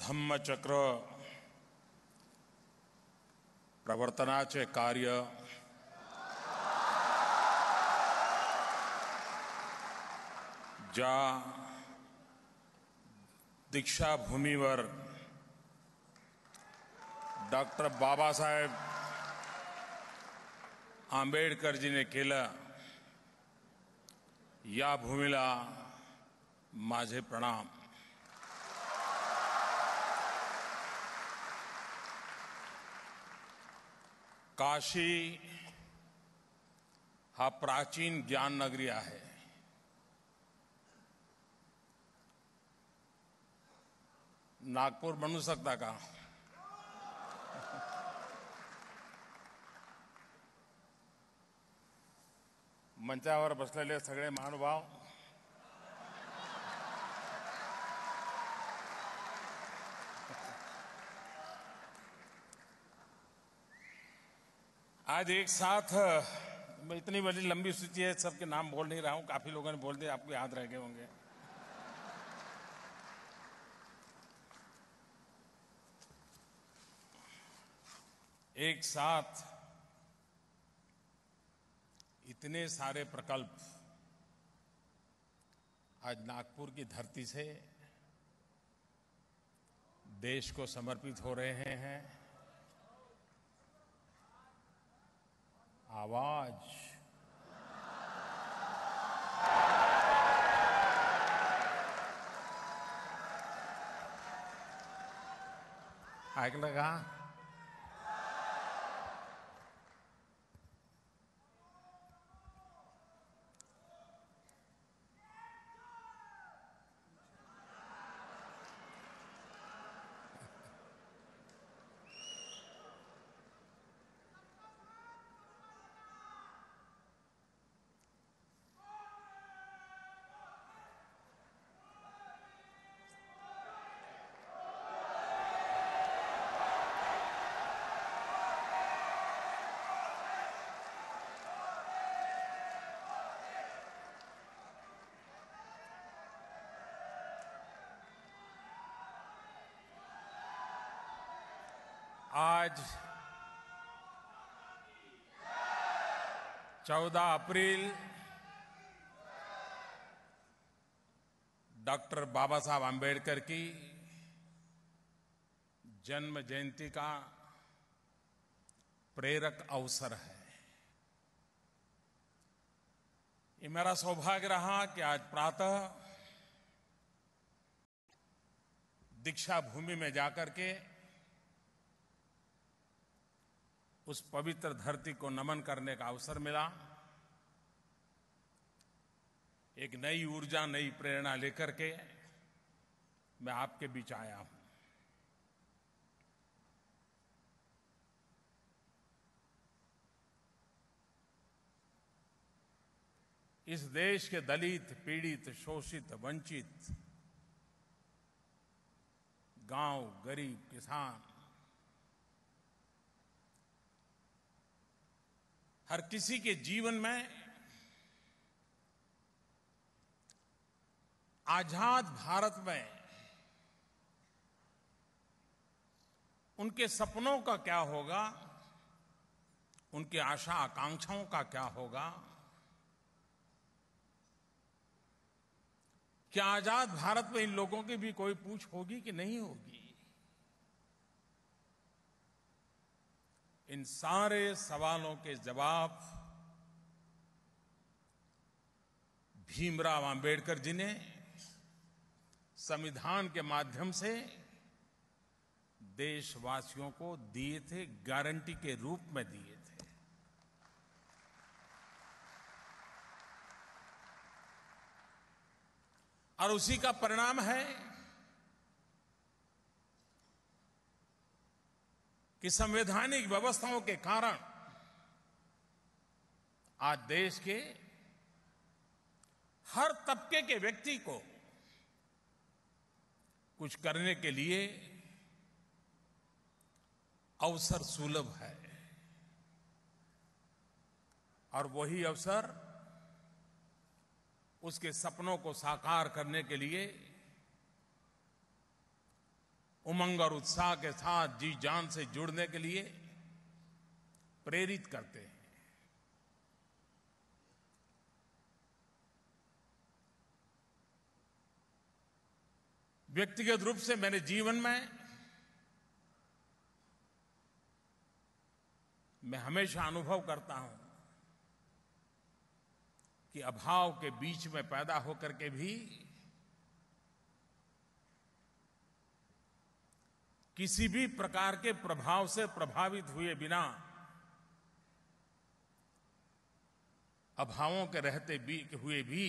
धम्मचक्र प्रवर्तनाचे कार्य ज्या दीक्षाभूमीवर डॉक्टर बाबासाहेब आंबेडकरजीने केलं, या भूमीला माझे प्रणाम. काशी हा प्राचीन ज्ञान नगरी आहे. नागपूर बनू शकता का? मंचावर बसलेले सगळे महानुभाव, आज एक साथ, मैं इतनी बड़ी लंबी सूची है, सबके नाम बोल नहीं रहा हूं, काफी लोगों ने बोल दिया, आपको याद रह गए होंगे. एक साथ इतने सारे प्रकल्प आज नागपुर की धरती से देश को समर्पित हो रहे हैं. आवाज ऐकलं का? आज 14 अप्रैल डॉक्टर बाबा साहब आंबेडकर की जन्म जयंती का प्रेरक अवसर है. ये मेरा सौभाग्य रहा कि आज प्रातः दीक्षा भूमि में जाकर के उस पवित्र धरती को नमन करने का अवसर मिला. एक नई ऊर्जा, नई प्रेरणा लेकर के मैं आपके बीच आया हूं. इस देश के दलित, पीड़ित, शोषित, वंचित, गांव, गरीब, किसान, हर किसी के जीवन में आजाद भारत में उनके सपनों का क्या होगा, उनकी आशा आकांक्षाओं का क्या होगा, क्या आजाद भारत में इन लोगों की भी कोई पूछ होगी कि नहीं होगी? इन सारे सवालों के जवाब भीमराव आंबेडकर जी ने संविधान के माध्यम से देशवासियों को दिए थे, गारंटी के रूप में दिए थे. और उसी का परिणाम है कि संवैधानिक व्यवस्थाओं के कारण आज देश के हर तबके के व्यक्ति को कुछ करने के लिए अवसर सुलभ है. और वही अवसर उसके सपनों को साकार करने के लिए उमंग और उत्साह के साथ जी जान से जुड़ने के लिए प्रेरित करते हैं। व्यक्तिगत रूप से मेरे जीवन में मैं हमेशा अनुभव करता हूं कि अभाव के बीच में पैदा होकर के भी किसी भी प्रकार के प्रभाव से प्रभावित हुए बिना, अभावों के रहते हुए भी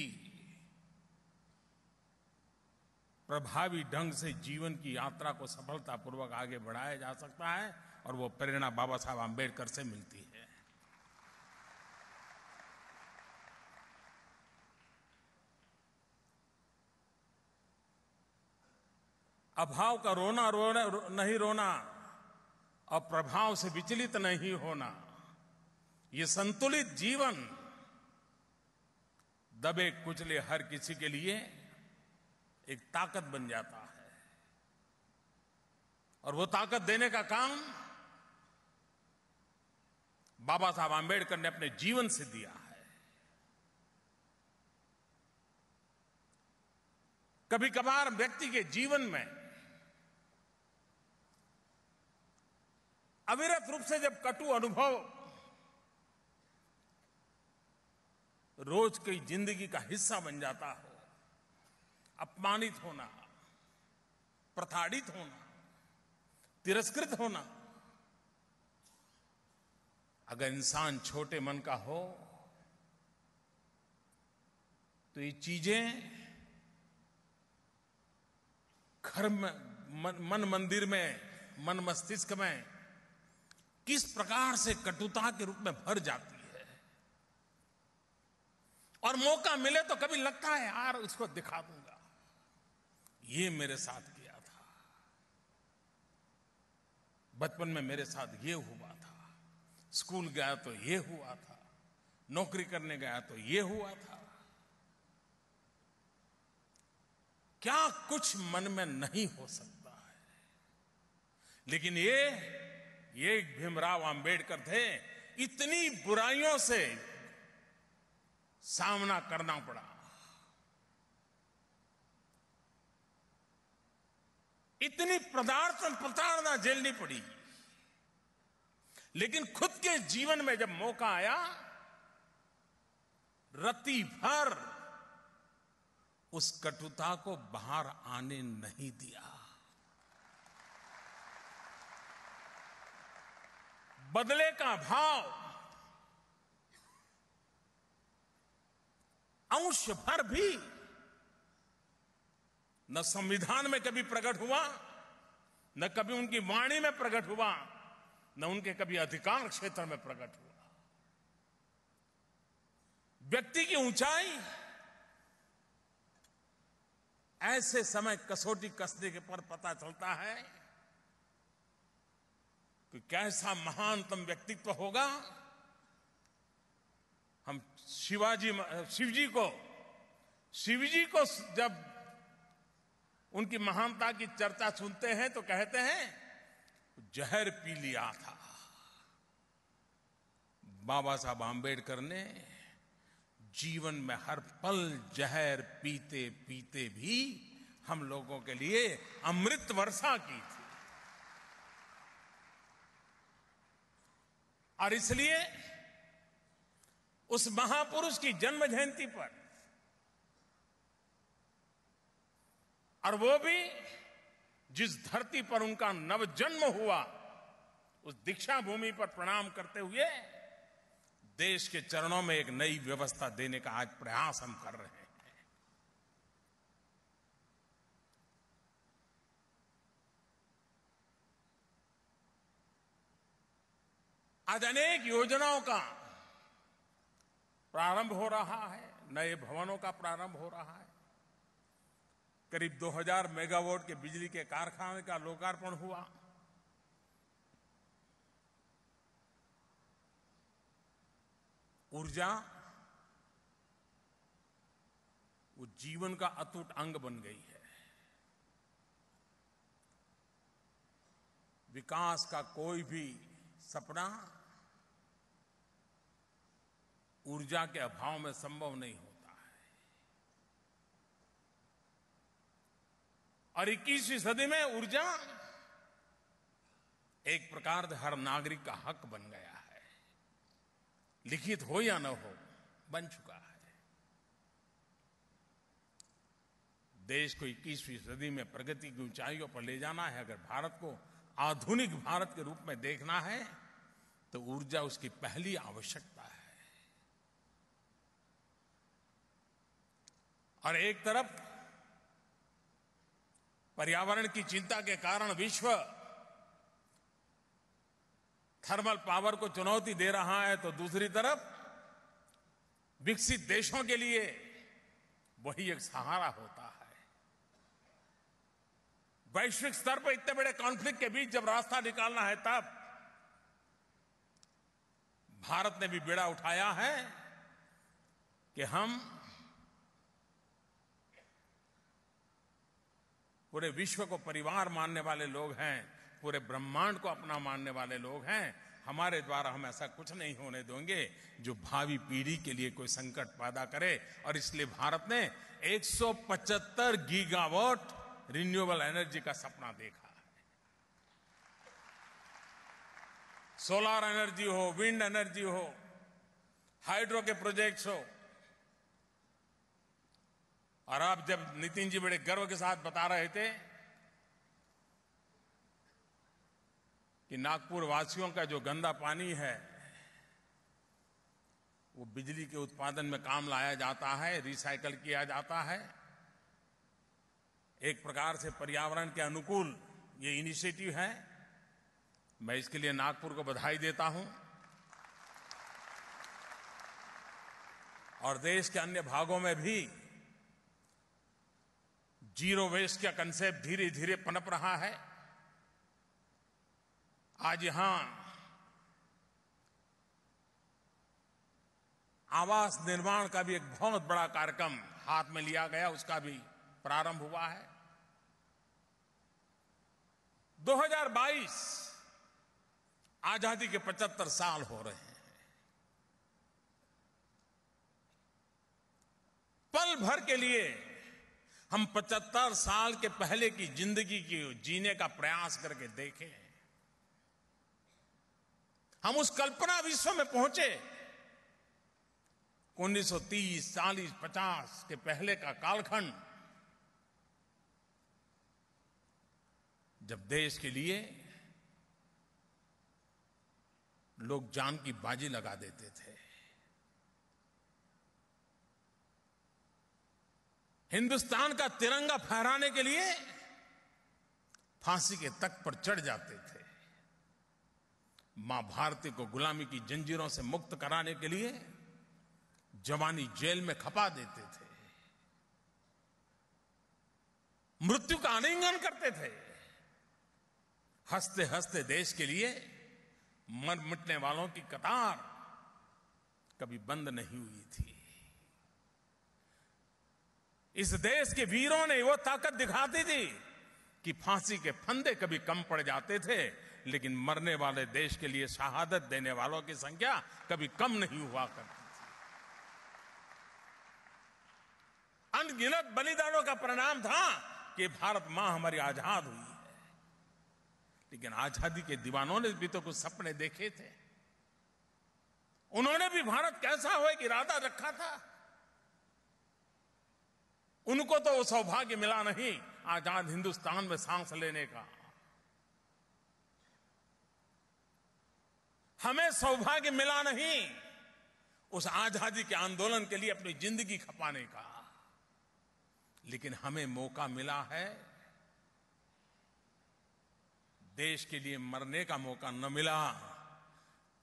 प्रभावी ढंग से जीवन की यात्रा को सफलतापूर्वक आगे बढ़ाया जा सकता है, और वो प्रेरणा बाबा साहब आंबेडकर से मिलती है। अभाव का रोना नहीं रोना और प्रभाव से विचलित नहीं होना, ये संतुलित जीवन दबे कुचले हर किसी के लिए एक ताकत बन जाता है, और वो ताकत देने का काम बाबा साहब आंबेडकर ने अपने जीवन से दिया है। कभी कभार व्यक्ति के जीवन में अविरत रूप से जब कटु अनुभव रोज की जिंदगी का हिस्सा बन जाता हो, अपमानित होना, प्रताड़ित होना, तिरस्कृत होना, अगर इंसान छोटे मन का हो तो ये चीजें घर में, मन मंदिर में, मन मस्तिष्क में किस प्रकार से कटुता के रूप में भर जाती है, और मौका मिले तो कभी लगता है यार उसको दिखा दूंगा, ये मेरे साथ किया था, बचपन में मेरे साथ ये हुआ था, स्कूल गया तो ये हुआ था, नौकरी करने गया तो ये हुआ था। क्या कुछ मन में नहीं हो सकता है, लेकिन ये भीमराव आंबेडकर थे, इतनी बुराइयों से सामना करना पड़ा, इतनी प्रताड़ना झेलनी पड़ी, लेकिन खुद के जीवन में जब मौका आया, रत्ती भर उस कटुता को बाहर आने नहीं दिया। बदले का भाव अंश भर भी न संविधान में कभी प्रकट हुआ, न कभी उनकी वाणी में प्रकट हुआ, न उनके कभी अधिकार क्षेत्र में प्रकट हुआ। व्यक्ति की ऊंचाई ऐसे समय कसौटी कसने के पर पता चलता है कि कैसा महानतम व्यक्तित्व होगा। हम शिवजी को जब उनकी महानता की चर्चा सुनते हैं तो कहते हैं जहर पी लिया था। बाबा साहब आंबेडकर ने जीवन में हर पल जहर पीते पीते भी हम लोगों के लिए अमृत वर्षा की थी, और इसलिए उस महापुरुष की जन्म जयंती पर, और वो भी जिस धरती पर उनका नवजन्म हुआ, उस दीक्षा भूमि पर प्रणाम करते हुए देश के चरणों में एक नई व्यवस्था देने का आज प्रयास हम कर रहे हैं। आज अनेक योजनाओं का प्रारंभ हो रहा है, नए भवनों का प्रारंभ हो रहा है। करीब 2000 मेगावाट के बिजली के कारखाने का लोकार्पण हुआ। ऊर्जा वो जीवन का अटूट अंग बन गई है। विकास का कोई भी सपना ऊर्जा के अभाव में संभव नहीं होता है। और 21वीं सदी में ऊर्जा एक प्रकार से हर नागरिक का हक बन गया है। लिखित हो या न हो, बन चुका है। देश को 21वीं सदी में प्रगति की ऊंचाइयों पर ले जाना है, अगर भारत को आधुनिक भारत के रूप में देखना है, तो ऊर्जा उसकी पहली आवश्यकता है। और एक तरफ पर्यावरण की चिंता के कारण विश्व थर्मल पावर को चुनौती दे रहा है, तो दूसरी तरफ विकसित देशों के लिए वही एक सहारा होता है। वैश्विक स्तर पर इतने बड़े कॉन्फ्लिक्ट के बीच जब रास्ता निकालना है, तब भारत ने भी बेड़ा उठाया है कि हम पूरे विश्व को परिवार मानने वाले लोग हैं, पूरे ब्रह्मांड को अपना मानने वाले लोग हैं। हमारे द्वारा हम ऐसा कुछ नहीं होने देंगे जो भावी पीढ़ी के लिए कोई संकट पैदा करे। और इसलिए भारत ने 175 गीगावाट रिन्यूएबल एनर्जी का सपना देखा है। सोलर एनर्जी हो, विंड एनर्जी हो, हाइड्रो के प्रोजेक्ट्स हो। और अब जब नितिन जी बड़े गर्व के साथ बता रहे थे कि नागपुर वासियों का जो गंदा पानी है वो बिजली के उत्पादन में काम लाया जाता है, रिसाइकल किया जाता है। एक प्रकार से पर्यावरण के अनुकूल ये इनिशिएटिव है। मैं इसके लिए नागपुर को बधाई देता हूं। और देश के अन्य भागों में भी जीरो वेस्ट का कंसेप्ट धीरे धीरे पनप रहा है। आज यहां आवास निर्माण का भी एक बहुत बड़ा कार्यक्रम हाथ में लिया गया, उसका भी प्रारंभ हुआ है। 2022 आजादी के 75 साल हो रहे हैं। पल भर के लिए हम 75 साल के पहले की जिंदगी की जीने का प्रयास करके देखें। हम उस कल्पना विश्व में पहुंचे 1930, 40, 50 के पहले का कालखंड, जब देश के लिए लोग जान की बाजी लगा देते थे। हिंदुस्तान का तिरंगा फहराने के लिए फांसी के तख्त पर चढ़ जाते थे। मां भारती को गुलामी की जंजीरों से मुक्त कराने के लिए जवानी जेल में खपा देते थे। मृत्यु का आलिंगन करते थे। हंसते हंसते देश के लिए मर मिटने वालों की कतार कभी बंद नहीं हुई थी। इस देश के वीरों ने वो ताकत दिखाती थी कि फांसी के फंदे कभी कम पड़ जाते थे, लेकिन मरने वाले देश के लिए शहादत देने वालों की संख्या कभी कम नहीं हुआ करती थी। अनगिनत बलिदानों का परिणाम था कि भारत मां हमारी आजाद हुई है। लेकिन आजादी के दीवानों ने भी तो कुछ सपने देखे थे। उन्होंने भी भारत कैसा हो एक इरादा रखा था। उनको तो वो सौभाग्य मिला नहीं आजाद हिंदुस्तान में सांस लेने का। हमें सौभाग्य मिला नहीं उस आजादी के आंदोलन के लिए अपनी जिंदगी खपाने का। लेकिन हमें मौका मिला है, देश के लिए मरने का मौका न मिला,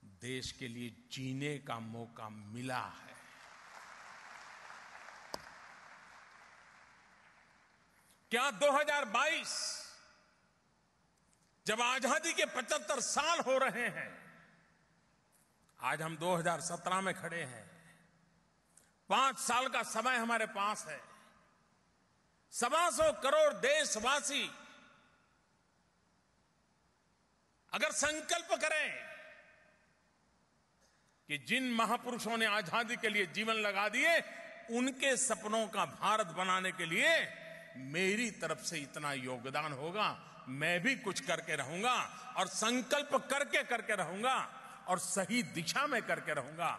देश के लिए जीने का मौका मिला है। क्या 2022 जब आजादी के 75 साल हो रहे हैं, आज हम 2017 में खड़े हैं, 5 साल का समय हमारे पास है। 125 करोड़ देशवासी अगर संकल्प करें कि जिन महापुरुषों ने आजादी के लिए जीवन लगा दिए, उनके सपनों का भारत बनाने के लिए मेरी तरफ से इतना योगदान होगा, मैं भी कुछ करके रहूंगा और संकल्प करके रहूंगा और सही दिशा में करके रहूंगा।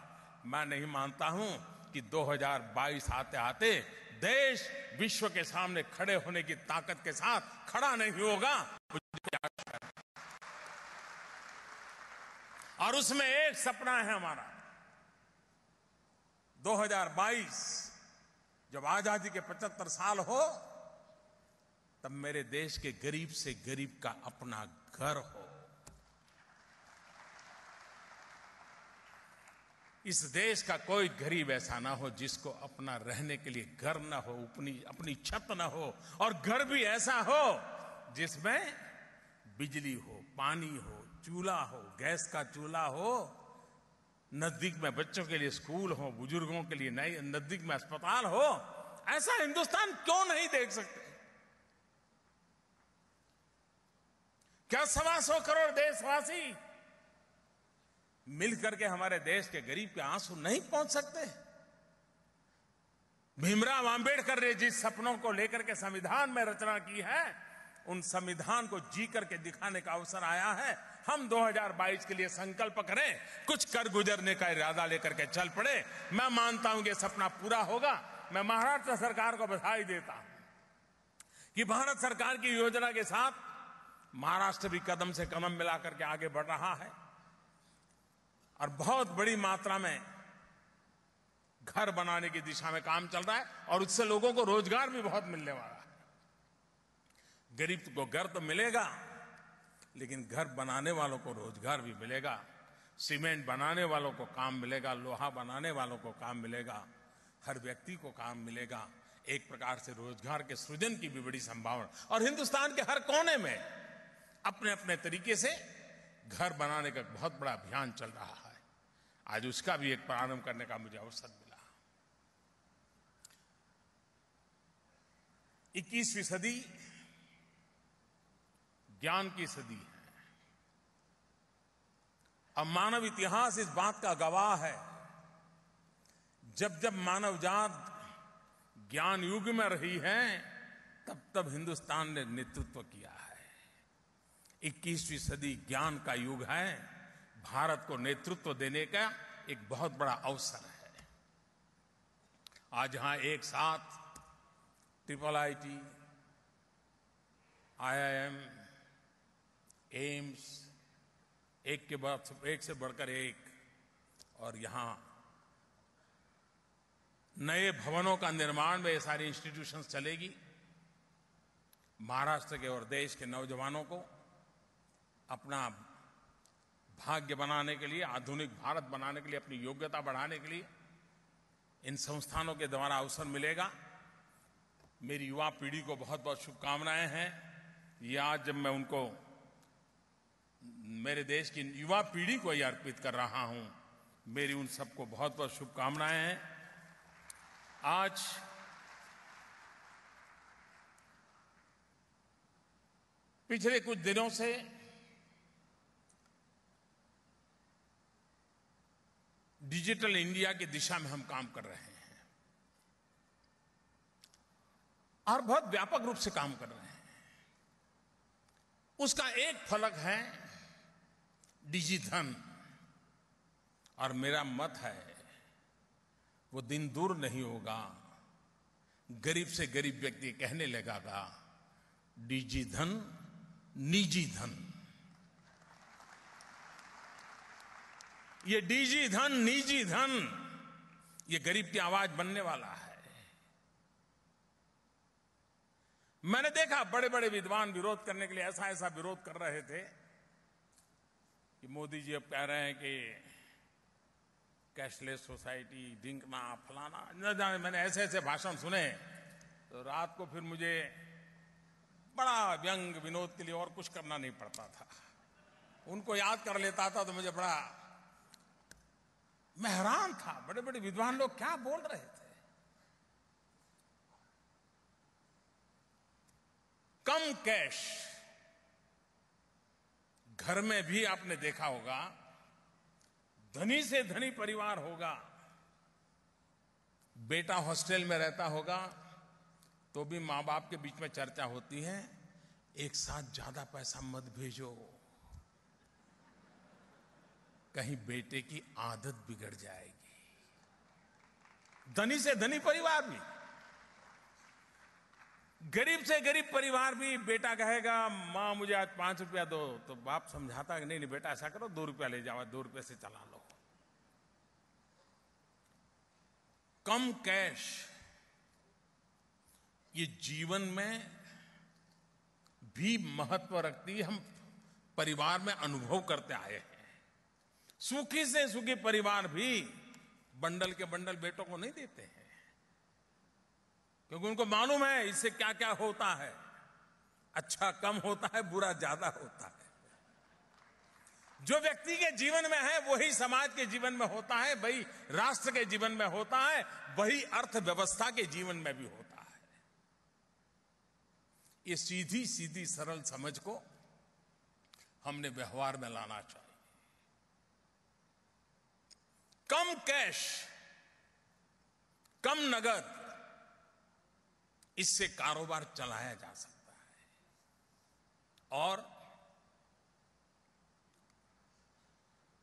मैं नहीं मानता हूं कि 2022 आते आते देश विश्व के सामने खड़े होने की ताकत के साथ खड़ा नहीं होगा। और उसमें एक सपना है हमारा, 2022 जब आजादी के 75 साल हो, तब मेरे देश के गरीब से गरीब का अपना घर हो। इस देश का कोई गरीब ऐसा ना हो जिसको अपना रहने के लिए घर ना हो, अपनी छत ना हो, और घर भी ऐसा हो जिसमें बिजली हो, पानी हो, चूल्हा हो, गैस का चूल्हा हो, नजदीक में बच्चों के लिए स्कूल हो, बुजुर्गों के लिए नजदीक में अस्पताल हो। ऐसा हिंदुस्तान क्यों नहीं देख सकते? क्या 125 करोड़ देशवासी मिलकर के हमारे देश के गरीब के आंसू नहीं पहुंच सकते? भीमराव आंबेडकर ने जिस सपनों को लेकर के संविधान में रचना की है, उन संविधान को जी करके दिखाने का अवसर आया है। हम 2022 के लिए संकल्प करें, कुछ कर गुजरने का इरादा लेकर के चल पड़े। मैं मानता हूं कि सपना पूरा होगा। मैं महाराष्ट्र सरकार को बधाई देता हूं कि भारत सरकार की योजना के साथ महाराष्ट्र भी कदम से कदम मिलाकर के आगे बढ़ रहा है और बहुत बड़ी मात्रा में घर बनाने की दिशा में काम चल रहा है और उससे लोगों को रोजगार भी बहुत मिलने वाला है। गरीब को घर तो मिलेगा, लेकिन घर बनाने वालों को रोजगार भी मिलेगा। सीमेंट बनाने वालों को काम मिलेगा, लोहा बनाने वालों को काम मिलेगा, हर व्यक्ति को काम मिलेगा। एक प्रकार से रोजगार के सृजन की भी बड़ी संभावना, और हिंदुस्तान के हर कोने में अपने अपने तरीके से घर बनाने का बहुत बड़ा अभियान चल रहा है। आज उसका भी एक प्रारंभ करने का मुझे अवसर मिला। 21वीं सदी ज्ञान की सदी है। अब मानव इतिहास इस बात का गवाह है, जब जब मानव जात ज्ञान युग में रही है, तब तब हिंदुस्तान ने नेतृत्व किया है। 21वीं सदी ज्ञान का युग है। भारत को नेतृत्व देने का एक बहुत बड़ा अवसर है। आज यहां एक साथ IIT, IIM, एम्स, एक से बढ़कर एक, और यहां नए भवनों का निर्माण में ये सारी इंस्टीट्यूशंस चलेगी। महाराष्ट्र के और देश के नौजवानों को अपना भाग्य बनाने के लिए, आधुनिक भारत बनाने के लिए, अपनी योग्यता बढ़ाने के लिए इन संस्थानों के द्वारा अवसर मिलेगा। मेरी युवा पीढ़ी को बहुत बहुत शुभकामनाएं हैं। ये आज जब मैं उनको, मेरे देश की युवा पीढ़ी को ये अर्पित कर रहा हूं, मेरी उन सबको बहुत बहुत शुभकामनाएं हैं। आज पिछले कुछ दिनों से डिजिटल इंडिया की दिशा में हम काम कर रहे हैं और बहुत व्यापक रूप से काम कर रहे हैं। उसका एक फलक है डिजिधन, और मेरा मत है वो दिन दूर नहीं होगा, गरीब से गरीब व्यक्ति कहने लगेगा डिजिधन निजी धन। ये डिजिधन निजी धन, ये गरीब की आवाज बनने वाला है। मैंने देखा बड़े बड़े विद्वान विरोध करने के लिए ऐसा विरोध कर रहे थे कि मोदी जी अब कह रहे हैं कि कैशलेस सोसाइटी, डिंकना, फलाना, न जाने। मैंने ऐसे भाषण सुने तो रात को फिर मुझे बड़ा व्यंग विनोद के लिए और कुछ करना नहीं पड़ता था। उनको याद कर लेता था तो मुझे बड़ा, मैं हैरान था, बड़े बड़े विद्वान लोग क्या बोल रहे थे। कम कैश, घर में भी आपने देखा होगा, धनी से धनी परिवार होगा, बेटा हॉस्टल में रहता होगा तो भी मां बाप के बीच में चर्चा होती है, एक साथ ज्यादा पैसा मत भेजो, कहीं बेटे की आदत बिगड़ जाएगी। धनी से धनी परिवार भी, गरीब से गरीब परिवार भी, बेटा कहेगा मां मुझे आज 5 रुपया दो, तो बाप समझाता है नहीं नहीं बेटा ऐसा करो 2 रुपया ले जाओ, 2 रुपये से चला लो। कम कैश ये जीवन में भी महत्व रखती है, हम परिवार में अनुभव करते आए हैं। सुखी से सुखी परिवार भी बंडल के बंडल बेटों को नहीं देते हैं, क्योंकि उनको मालूम है इससे क्या क्या होता है, अच्छा कम होता है, बुरा ज्यादा होता है। जो व्यक्ति के जीवन में है वही समाज के जीवन में होता है, वही राष्ट्र के जीवन में होता है, वही अर्थव्यवस्था के जीवन में भी होता है। ये सीधी सीधी सरल समझ को हमने व्यवहार में लाना चाहिए। कम कैश, कम नगद, इससे कारोबार चलाया जा सकता है। और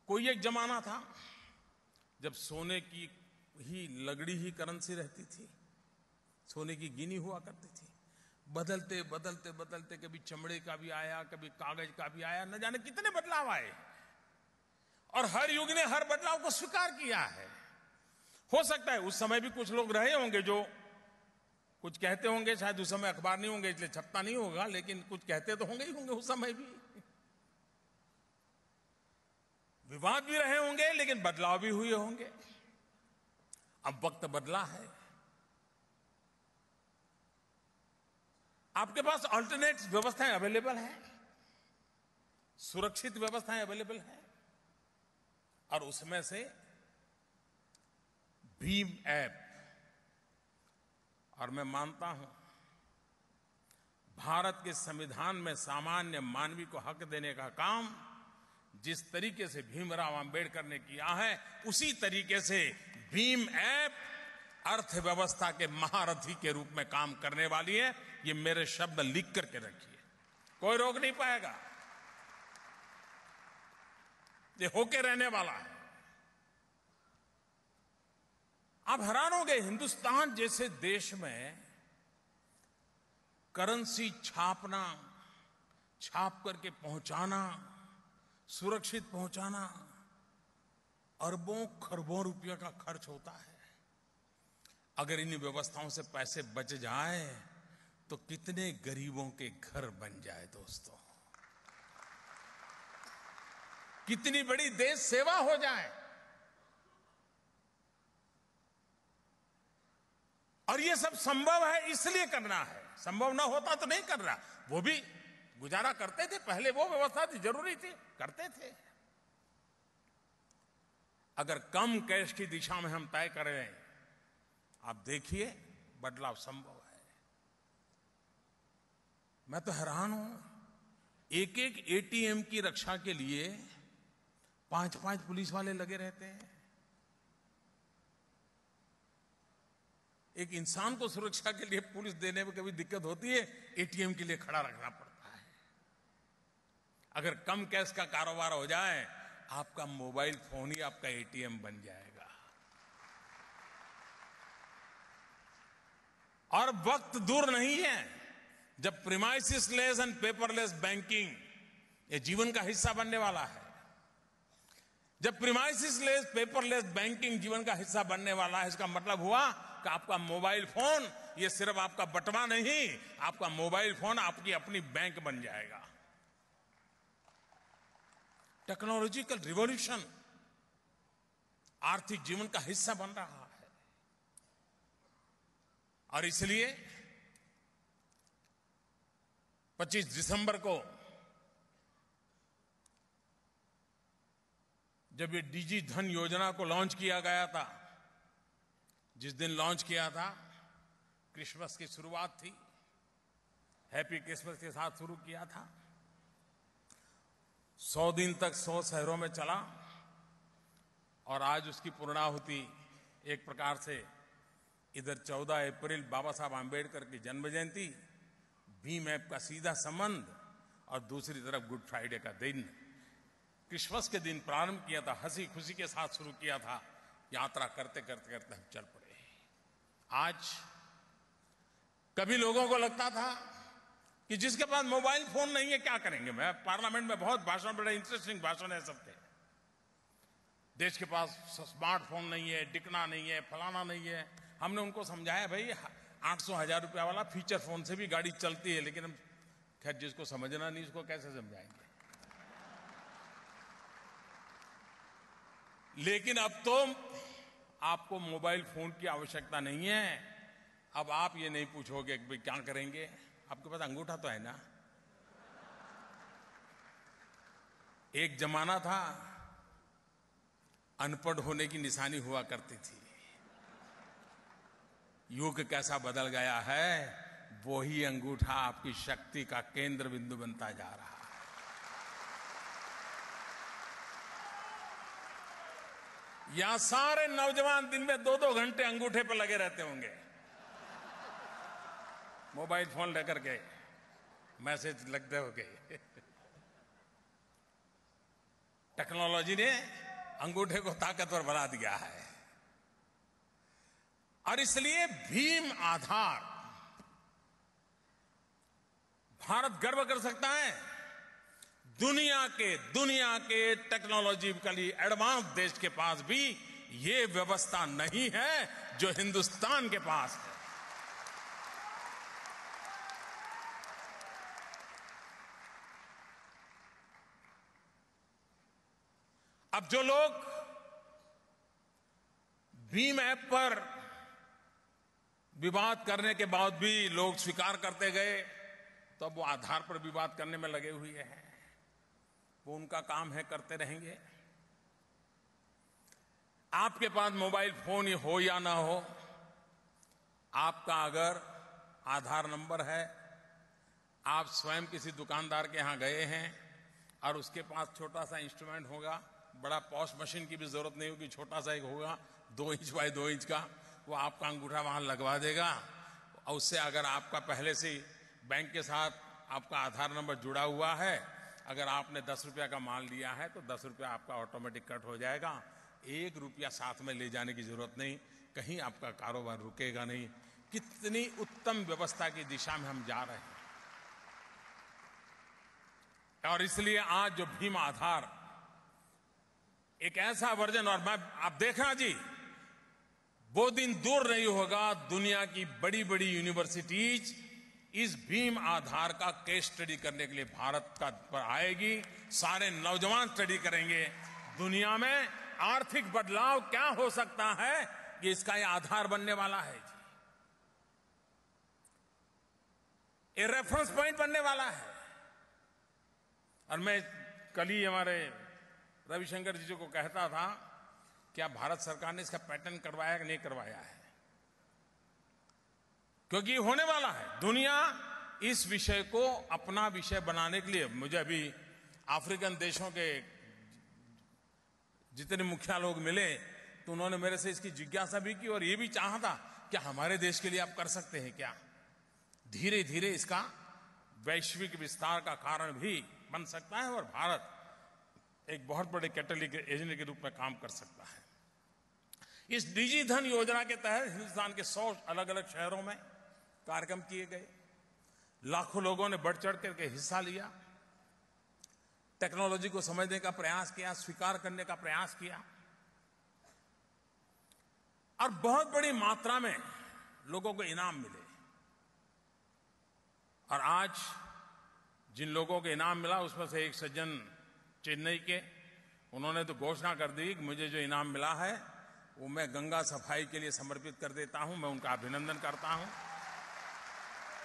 कोई एक जमाना था जब सोने की ही लगड़ी ही करेंसी रहती थी, सोने की गिनी हुआ करती थी। बदलते बदलते बदलते कभी चमड़े का भी आया, कभी कागज का भी आया, न जाने कितने बदलाव आए, और हर युग ने हर बदलाव को स्वीकार किया है। हो सकता है उस समय भी कुछ लोग रहे होंगे जो कुछ कहते होंगे, शायद उस समय अखबार नहीं होंगे इसलिए छपता नहीं होगा, लेकिन कुछ कहते तो होंगे ही होंगे उस समय भी। विवाद भी रहे होंगे, लेकिन बदलाव भी हुए होंगे। अब वक्त बदला है, आपके पास अल्टरनेट व्यवस्थाएं अवेलेबल हैं, सुरक्षित व्यवस्थाएं अवेलेबल हैं, और उसमें से भीम ऐप, और मैं मानता हूं भारत के संविधान में सामान्य मानवी को हक देने का काम जिस तरीके से भीमराव अंबेडकर ने किया है, उसी तरीके से भीम ऐप अर्थव्यवस्था के महारथी के रूप में काम करने वाली है। ये मेरे शब्द लिख करके रखिए, कोई रोक नहीं पाएगा, ये होके रहने वाला है। आप हैरान हो गए, हिंदुस्तान जैसे देश में करेंसी छापना, छाप करके पहुंचाना, सुरक्षित पहुंचाना, अरबों खरबों रुपयों का खर्च होता है। अगर इन व्यवस्थाओं से पैसे बच जाए तो कितने गरीबों के घर बन जाए दोस्तों, कितनी बड़ी देश सेवा हो जाए। और ये सब संभव है इसलिए करना है, संभव ना होता तो नहीं करना। वो भी गुजारा करते थे पहले, वो व्यवस्था थी, जरूरी थी, करते थे। अगर कम कैश की दिशा में हम तय करें, आप देखिए बदलाव संभव है। मैं तो हैरान हूं, एक एक एटीएम की रक्षा के लिए 5-5 पुलिस वाले लगे रहते हैं। एक इंसान को सुरक्षा के लिए पुलिस देने में कभी दिक्कत होती है, एटीएम के लिए खड़ा रखना पड़ता है। अगर कम कैश का कारोबार हो जाए, आपका मोबाइल फोन ही आपका एटीएम बन जाएगा। और वक्त दूर नहीं है जब premises less and paperless banking ये जीवन का हिस्सा बनने वाला है। जब प्रीमाइसिस लेस पेपरलेस बैंकिंग जीवन का हिस्सा बनने वाला है, इसका मतलब हुआ कि आपका मोबाइल फोन ये सिर्फ आपका बटवा नहीं, आपका मोबाइल फोन आपकी अपनी बैंक बन जाएगा। टेक्नोलॉजिकल रिवॉल्यूशन आर्थिक जीवन का हिस्सा बन रहा है। और इसलिए 25 दिसंबर को जब ये डिजी धन योजना को लॉन्च किया गया था, जिस दिन लॉन्च किया था क्रिसमस की शुरुआत थी, हैप्पी क्रिसमस के साथ शुरू किया था। 100 दिन तक 100 शहरों में चला और आज उसकी पूर्णाहुति एक प्रकार से इधर 14 अप्रैल बाबा साहब आम्बेडकर की जन्म जयंती, भीम ऐप का सीधा संबंध, और दूसरी तरफ गुड फ्राइडे का दिन, क्रिसमस के दिन प्रारंभ किया था, हंसी खुशी के साथ शुरू किया था, यात्रा करते करते करते हम चल पड़े। आज कभी लोगों को लगता था कि जिसके पास मोबाइल फोन नहीं है क्या करेंगे। मैं पार्लियामेंट में बहुत भाषण, बड़े इंटरेस्टिंग भाषण है सबके, देश के पास स्मार्टफोन नहीं है, दिखना नहीं है, फलाना नहीं है। हमने उनको समझाया भाई 800-1000 रुपया वाला फीचर फोन से भी गाड़ी चलती है, लेकिन हम खैर जिसको समझना नहीं उसको कैसे समझाएंगे। लेकिन अब तो आपको मोबाइल फोन की आवश्यकता नहीं है। अब आप ये नहीं पूछोगे कि भाई क्या करेंगे, आपके पास अंगूठा तो है ना। एक जमाना था अनपढ़ होने की निशानी हुआ करती थी, युग कैसा बदल गया है, वही अंगूठा आपकी शक्ति का केंद्र बिंदु बनता जा रहा है। यहां सारे नौजवान दिन में 2-2 घंटे अंगूठे पर लगे रहते होंगे, मोबाइल फोन लेकर के मैसेज लगते हो गए। टेक्नोलॉजी ने अंगूठे को ताकतवर बना दिया है, और इसलिए भीम आधार भारत गर्व कर सकता है। दुनिया के टेक्नोलॉजिकली एडवांस देश के पास भी ये व्यवस्था नहीं है जो हिंदुस्तान के पास है। अब जो लोग भीम ऐप पर विवाद करने के बाद भी लोग स्वीकार करते गए, तो अब वो आधार पर विवाद करने में लगे हुए हैं। वो उनका काम है, करते रहेंगे। आपके पास मोबाइल फोन हो या ना हो, आपका अगर आधार नंबर है, आप स्वयं किसी दुकानदार के यहां गए हैं और उसके पास छोटा सा इंस्ट्रूमेंट होगा, बड़ा पॉश मशीन की भी जरूरत नहीं होगी, छोटा सा एक होगा 2 इंच बाय 2 इंच का, वो आपका अंगूठा वहां लगवा देगा। और उससे अगर आपका पहले से बैंक के साथ आपका आधार नंबर जुड़ा हुआ है, अगर आपने 10 रुपया का माल लिया है तो 10 रुपया आपका ऑटोमेटिक कट हो जाएगा। 1 रुपया साथ में ले जाने की जरूरत नहीं, कहीं आपका कारोबार रुकेगा नहीं। कितनी उत्तम व्यवस्था की दिशा में हम जा रहे हैं। और इसलिए आज जो भीम आधार एक ऐसा वर्जन, और मैं आप देखना जी, वो दिन दूर नहीं होगा, दुनिया की बड़ी बड़ी यूनिवर्सिटीज इस भीम आधार का केस स्टडी करने के लिए भारत का पर आएगी। सारे नौजवान स्टडी करेंगे, दुनिया में आर्थिक बदलाव क्या हो सकता है, कि इसका ये आधार बनने वाला है जी, ये रेफरेंस पॉइंट बनने वाला है। और मैं कल ही हमारे रविशंकर जी को कहता था, क्या भारत सरकार ने इसका पैटर्न करवाया कि नहीं करवाया है, क्योंकि होने वाला है। दुनिया इस विषय को अपना विषय बनाने के लिए, मुझे अभी अफ्रीकन देशों के जितने मुखिया लोग मिले तो उन्होंने मेरे से इसकी जिज्ञासा भी की और ये भी चाहा था कि हमारे देश के लिए आप कर सकते हैं क्या। धीरे धीरे इसका वैश्विक विस्तार का कारण भी बन सकता है और भारत एक बहुत बड़े कैटलिस्ट एजेंट के रूप में काम कर सकता है। इस डिजी धन योजना के तहत हिंदुस्तान के 100 अलग अलग शहरों में कार्यक्रम किए गए, लाखों लोगों ने बढ़ चढ़ करके हिस्सा लिया, टेक्नोलॉजी को समझने का प्रयास किया, स्वीकार करने का प्रयास किया, और बहुत बड़ी मात्रा में लोगों को इनाम मिले। और आज जिन लोगों को इनाम मिला उसमें से एक सज्जन चेन्नई के, उन्होंने तो घोषणा कर दी कि मुझे जो इनाम मिला है वो मैं गंगा सफाई के लिए समर्पित कर देता हूं। मैं उनका अभिनंदन करता हूं।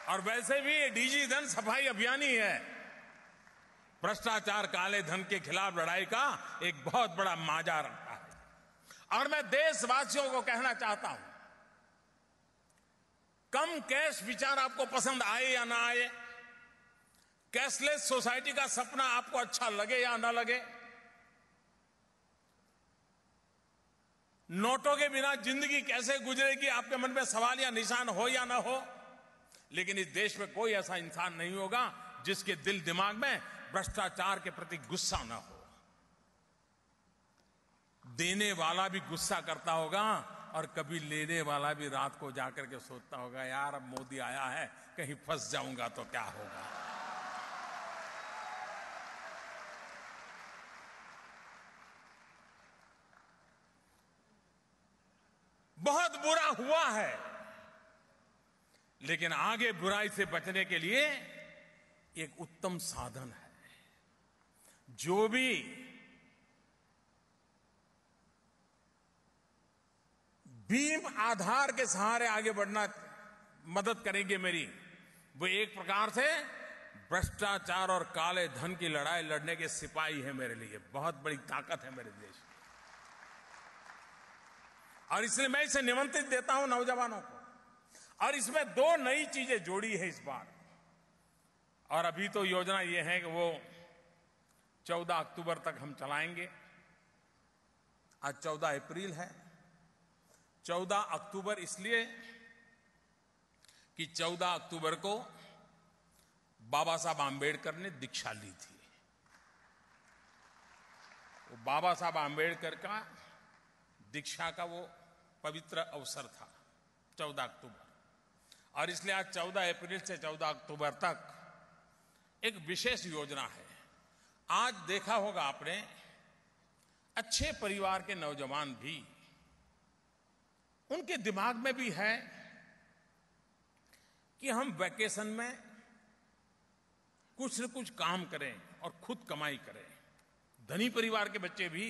और वैसे भी ये डिजी धन सफाई अभियान ही है, भ्रष्टाचार काले धन के खिलाफ लड़ाई का एक बहुत बड़ा माजा रखता है। और मैं देशवासियों को कहना चाहता हूं, कम कैश विचार आपको पसंद आए या ना आए, कैशलेस सोसाइटी का सपना आपको अच्छा लगे या ना लगे, नोटों के बिना जिंदगी कैसे गुजरेगी, आपके मन में सवाल या निशान हो या ना हो, लेकिन इस देश में कोई ऐसा इंसान नहीं होगा जिसके दिल दिमाग में भ्रष्टाचार के प्रति गुस्सा ना हो। देने वाला भी गुस्सा करता होगा और कभी लेने वाला भी रात को जाकर के सोचता होगा, यार अब मोदी आया है, कहीं फंस जाऊंगा तो क्या होगा। बहुत बुरा हुआ है, लेकिन आगे बुराई से बचने के लिए एक उत्तम साधन है। जो भी भीम आधार के सहारे आगे बढ़ना मदद करेंगे मेरी, वो एक प्रकार से भ्रष्टाचार और काले धन की लड़ाई लड़ने के सिपाही है मेरे लिए, बहुत बड़ी ताकत है मेरे देश की। और इसलिए मैं इसे निमंत्रित देता हूं नौजवानों को। और इसमें दो नई चीजें जोड़ी है इस बार। और अभी तो योजना ये है कि वो 14 अक्टूबर तक हम चलाएंगे। आज 14 अप्रैल है। 14 अक्टूबर इसलिए कि 14 अक्टूबर को बाबा साहब आंबेडकर ने दीक्षा ली थी। वो बाबा साहब आंबेडकर का दीक्षा का वो पवित्र अवसर था 14 अक्टूबर। और इसलिए आज 14 अप्रैल से 14 अक्टूबर तक एक विशेष योजना है। आज देखा होगा आपने, अच्छे परिवार के नौजवान भी, उनके दिमाग में भी है कि हम वैकेशन में कुछ न कुछ काम करें और खुद कमाई करें। धनी परिवार के बच्चे भी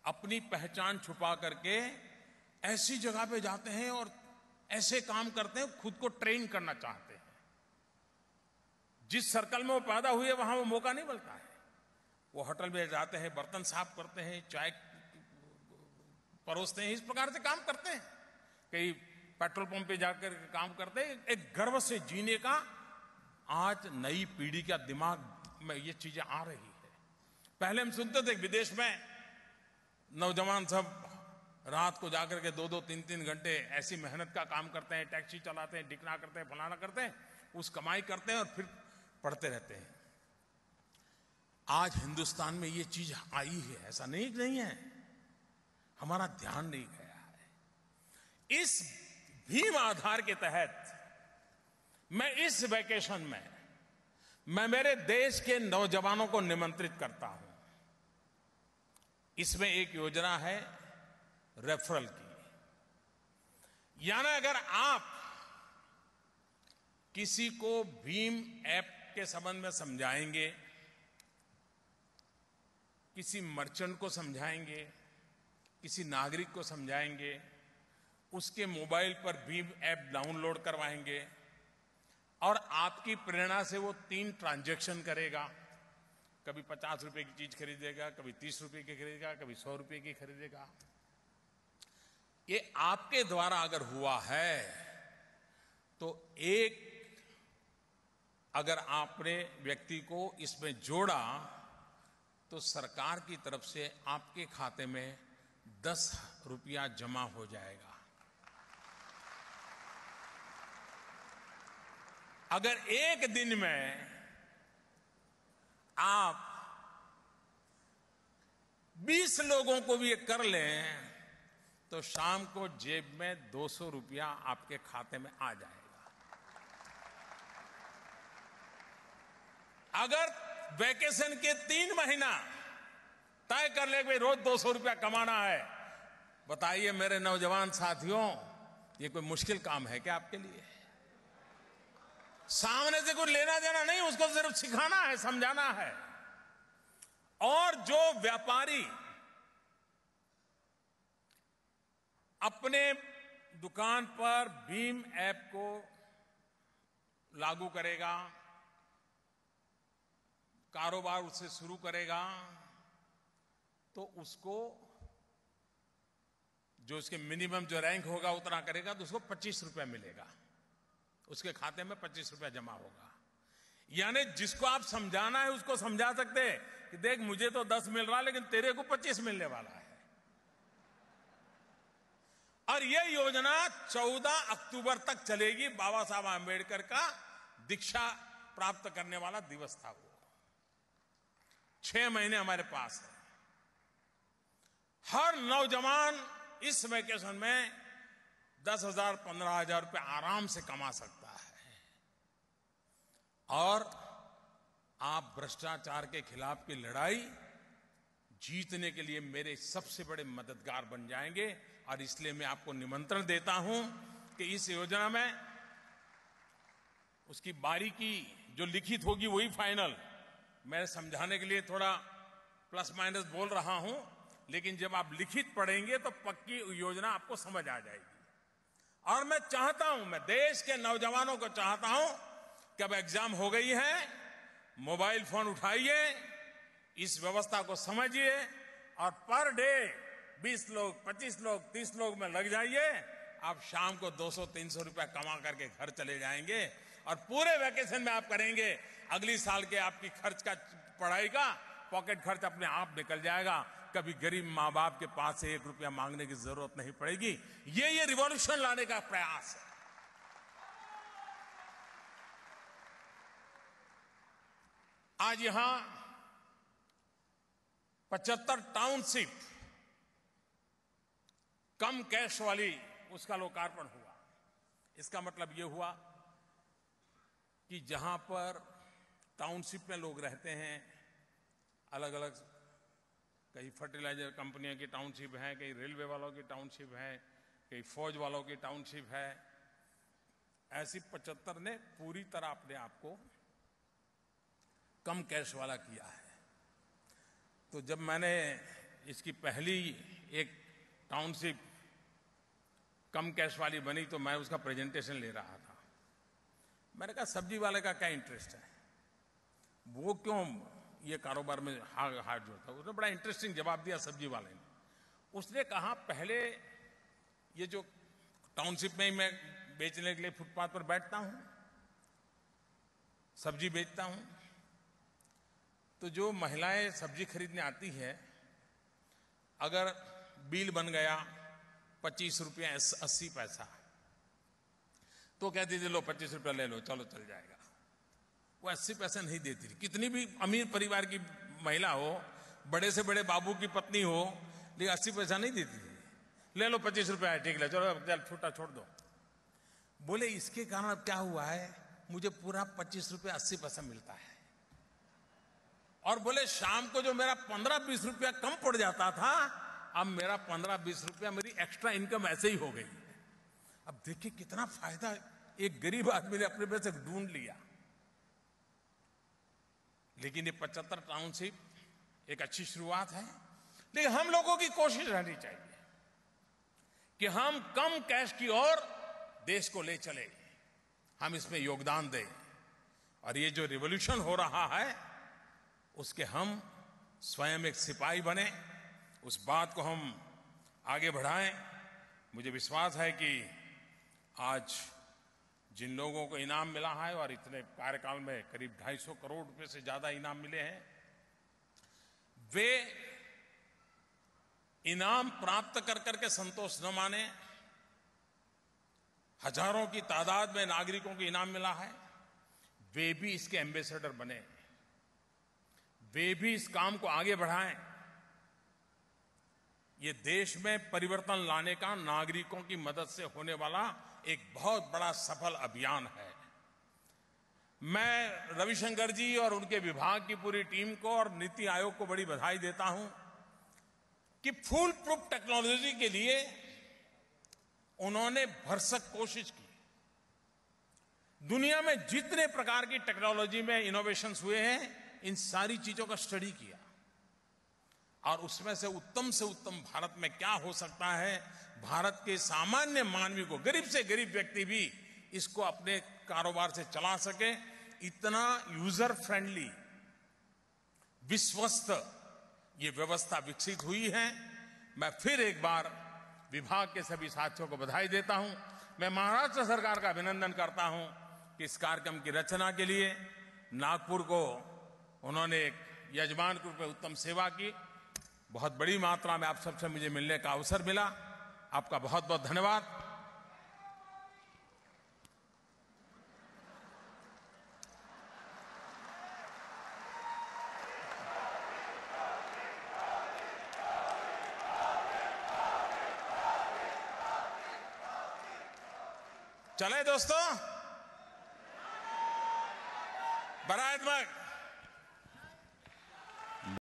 अपनी पहचान छुपा करके ऐसी जगह पे जाते हैं और ऐसे काम करते हैं, खुद को ट्रेन करना चाहते हैं। जिस सर्कल में वो पैदा हुए वहां वो मौका नहीं मिलता है। वो होटल में जाते हैं, बर्तन साफ करते हैं, चाय परोसते हैं, इस प्रकार से काम करते हैं। कई पेट्रोल पंप पे जाकर काम करते हैं। एक गर्व से जीने का आज नई पीढ़ी का दिमाग में ये चीजें आ रही है। पहले हम सुनते थे विदेश में नौजवान सब रात को जाकर के 2-2, 3-3 घंटे ऐसी मेहनत का काम करते हैं, टैक्सी चलाते हैं, डिकना करते हैं, फलाना करते हैं, उस कमाई करते हैं और फिर पढ़ते रहते हैं। आज हिंदुस्तान में ये चीज आई है, ऐसा नहीं है, हमारा ध्यान नहीं गया है। इस भीम आधार के तहत मैं इस वैकेशन में मैं मेरे देश के नौजवानों को निमंत्रित करता हूं। इसमें एक योजना है रेफरल की। यानी अगर आप किसी को भीम ऐप के संबंध में समझाएंगे, किसी मर्चेंट को समझाएंगे, किसी नागरिक को समझाएंगे, उसके मोबाइल पर भीम ऐप डाउनलोड करवाएंगे और आपकी प्रेरणा से वो 3 ट्रांजैक्शन करेगा। कभी 50 रुपए की चीज खरीदेगा, कभी 30 रुपए की खरीदेगा, कभी 100 रुपए की खरीदेगा। ये आपके द्वारा अगर हुआ है तो अगर आपने व्यक्ति को इसमें जोड़ा तो सरकार की तरफ से आपके खाते में 10 रुपया जमा हो जाएगा। अगर एक दिन में आप 20 लोगों को भी ये कर लें तो शाम को जेब में 200 रुपया आपके खाते में आ जाएगा। अगर वैकेशन के 3 महीना तय कर ले कि रोज 200 रुपया कमाना है, बताइए मेरे नौजवान साथियों, ये कोई मुश्किल काम है क्या आपके लिए? सामने से कुछ लेना देना नहीं, उसको सिर्फ सिखाना है, समझाना है। और जो व्यापारी अपने दुकान पर भीम ऐप को लागू करेगा, कारोबार उससे शुरू करेगा, तो उसको जो उसके मिनिमम जो रैंक होगा उतना करेगा तो उसको 25 रुपया मिलेगा, उसके खाते में 25 रुपया जमा होगा। यानी जिसको आप समझाना है उसको समझा सकते हैं कि देख मुझे तो 10 मिल रहा है लेकिन तेरे को 25 मिलने वाला है। और यह योजना 14 अक्टूबर तक चलेगी। बाबा साहब आंबेडकर का दीक्षा प्राप्त करने वाला दिवस था वो। 6 महीने हमारे पास है। हर नौजवान इस वेकेशन में 10,000 15,000 रुपए आराम से कमा सकता है। और आप भ्रष्टाचार के खिलाफ की लड़ाई जीतने के लिए मेरे सबसे बड़े मददगार बन जाएंगे। और इसलिए मैं आपको निमंत्रण देता हूं कि इस योजना में उसकी बारीकी जो लिखित होगी वही फाइनल। मैं समझाने के लिए थोड़ा प्लस माइनस बोल रहा हूं, लेकिन जब आप लिखित पढ़ेंगे तो पक्की योजना आपको समझ आ जाएगी। और मैं चाहता हूं, मैं देश के नौजवानों को चाहता हूं कि अब एग्जाम हो गई है, मोबाइल फोन उठाइए, इस व्यवस्था को समझिए और पर डे 20 लोग 25 लोग 30 लोग में लग जाइए। आप शाम को 200-300 रुपया कमा करके घर चले जाएंगे और पूरे वैकेशन में आप करेंगे। अगली साल के आपकी खर्च का, पढ़ाई का पॉकेट खर्च अपने आप निकल जाएगा। कभी गरीब मां बाप के पास से 1 रुपया मांगने की जरूरत नहीं पड़ेगी। ये रिवॉल्यूशन लाने का प्रयास है। आज यहां 75 टाउनशिप कम कैश वाली, उसका लोकार्पण हुआ। इसका मतलब यह हुआ कि जहां पर टाउनशिप में लोग रहते हैं, अलग अलग, कई फर्टिलाइजर कंपनियों की टाउनशिप है, कई रेलवे वालों की टाउनशिप है, कई फौज वालों की टाउनशिप है, ऐसी 75 ने पूरी तरह अपने आप को कम कैश वाला किया है। तो जब मैंने इसकी पहली एक टाउनशिप कम कैश वाली बनी तो मैं उसका प्रेजेंटेशन ले रहा था। मैंने कहा सब्जी वाले का क्या इंटरेस्ट है, वो क्यों ये कारोबार में हाथ जोड़ता है। उसने बड़ा इंटरेस्टिंग जवाब दिया सब्जी वाले ने। उसने कहा पहले ये जो टाउनशिप में ही मैं बेचने के लिए फुटपाथ पर बैठता हूं, सब्जी बेचता हूं, तो जो महिलाएं सब्जी खरीदने आती है, अगर बिल बन गया 25 रुपया 80 पैसा, तो कहती थी लो 25 रुपया ले लो, चलो चल जाएगा। वो 80 पैसे नहीं देती थी। कितनी भी अमीर परिवार की महिला हो, बड़े से बड़े बाबू की पत्नी हो, लेकिन 80 पैसा नहीं देती थी। ले लो 25 रुपया है, ठीक है, चलो चल छूटा छोड़ दो। बोले इसके कारण अब क्या हुआ है, मुझे पूरा 25 रुपया 80 पैसा मिलता है। और बोले शाम को जो मेरा 15-20 रुपया कम पड़ जाता था, अब मेरा 15-20 रुपया मेरी एक्स्ट्रा इनकम ऐसे ही हो गई। अब देखिए कितना फायदा एक गरीब आदमी ने अपने पैसे ढूंढ लिया। लेकिन ये 75 टाउनशिप एक अच्छी शुरुआत है, लेकिन हम लोगों की कोशिश रहनी चाहिए कि हम कम कैश की ओर देश को ले चले, हम इसमें योगदान दें। और ये जो रिवॉल्यूशन हो रहा है उसके हम स्वयं एक सिपाही बने, उस बात को हम आगे बढ़ाएं। मुझे विश्वास है कि आज जिन लोगों को इनाम मिला है, और इतने कार्यकाल में करीब 250 करोड़ रुपए से ज्यादा इनाम मिले हैं, वे इनाम प्राप्त कर करके संतोष न माने। हजारों की तादाद में नागरिकों को इनाम मिला है, वे भी इसके एम्बेसडर बने, वे भी इस काम को आगे बढ़ाएं। ये देश में परिवर्तन लाने का नागरिकों की मदद से होने वाला एक बहुत बड़ा सफल अभियान है। मैं रविशंकर जी और उनके विभाग की पूरी टीम को और नीति आयोग को बड़ी बधाई देता हूं कि फुल प्रूफ टेक्नोलॉजी के लिए उन्होंने भरसक कोशिश की। दुनिया में जितने प्रकार की टेक्नोलॉजी में इनोवेशंस हुए हैं, इन सारी चीजों का स्टडी किया और उसमें से उत्तम भारत में क्या हो सकता है, भारत के सामान्य मानवी को, गरीब से गरीब व्यक्ति भी इसको अपने कारोबार से चला सके, इतना यूजर फ्रेंडली, विश्वस्त ये व्यवस्था विकसित हुई है। मैं फिर एक बार विभाग के सभी साथियों को बधाई देता हूं। मैं महाराष्ट्र सरकार का अभिनंदन करता हूं कि इस कार्यक्रम की रचना के लिए नागपुर को उन्होंने एक यजमान के रूप में उत्तम सेवा की। बहुत बड़ी मात्रा में आप सबसे मुझे मिलने का अवसर मिला। आपका बहुत बहुत धन्यवाद। चले दोस्तों, बरात मग